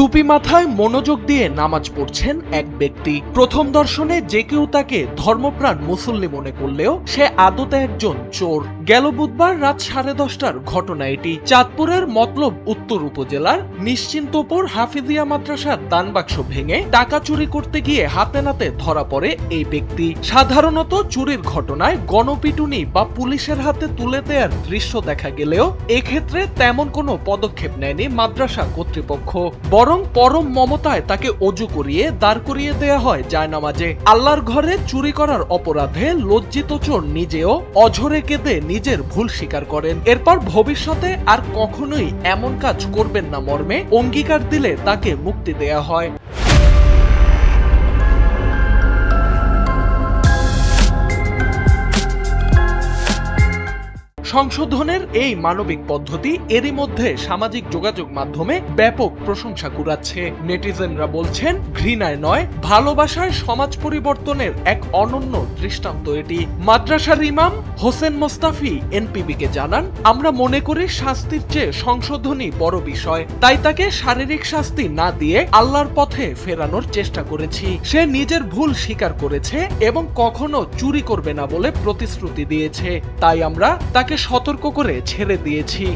টুপি মাথায় মনোযোগ দিয়ে নামাজ পড়ছেন এক ব্যক্তি। প্রথম দর্শনে যে কেউ তাকে ধর্মপ্রাণ মুসল্লি মনে করলেও সে আদতে একজন চোর। গেল বুধবার রাত 10:30টার ঘটনা এটি। চাঁদপুরের মতলব উত্তর উপজেলার নিশ্চিন্তপুর হাফিজিয়া মাদ্রাসার দানবাক্স ভেঙে টাকা চুরি করতে গিয়ে হাতে নাতে ধরা পড়ে এই ব্যক্তি। সাধারণত চুরির ঘটনায় গণপিটুনি বা পুলিশের হাতে তুলে দেওয়ার দৃশ্য দেখা গেলেও এক্ষেত্রে তেমন কোনো পদক্ষেপ নেয়নি মাদ্রাসা কর্তৃপক্ষ। বরং পরম মমতায় তাকে অজু করিয়ে দাঁড় করিয়ে দেয়া হয় জায়নামাজে। আল্লাহর ঘরে চুরি করার অপরাধে লজ্জিত চোর নিজেও অঝরে কেঁদে নিজের ভুল স্বীকার করেন। এরপর ভবিষ্যতে আর কখনোই এমন কাজ করবেন না মর্মে অঙ্গীকার দিলে তাকে মুক্তি দেয়া হয়। সংশোধনের এই মানবিক পদ্ধতি এরই মধ্যে সামাজিক যোগাযোগ মাধ্যমে ব্যাপক প্রশংসা কুড়াচ্ছে। নেটিজেনরা বলছেন, ঘৃণায় নয় ভালোবাসায় সমাজ পরিবর্তনের এক অনন্য দৃষ্টান্ত এটি। মাদ্রাসার ইমাম হোসেন মোস্তাফি এনপিবিকে জানান, আমরা মনে করি শাস্তির চেয়ে সংশোধনই বড় বিষয়। তাই তাকে শারীরিক শাস্তি না দিয়ে আল্লাহর পথে ফেরানোর চেষ্টা করেছি। সে নিজের ভুল স্বীকার করেছে এবং কখনো চুরি করবে না বলে প্রতিশ্রুতি দিয়েছে। তাই আমরা তাকে সতর্ক করে ছেড়ে দিয়েছি।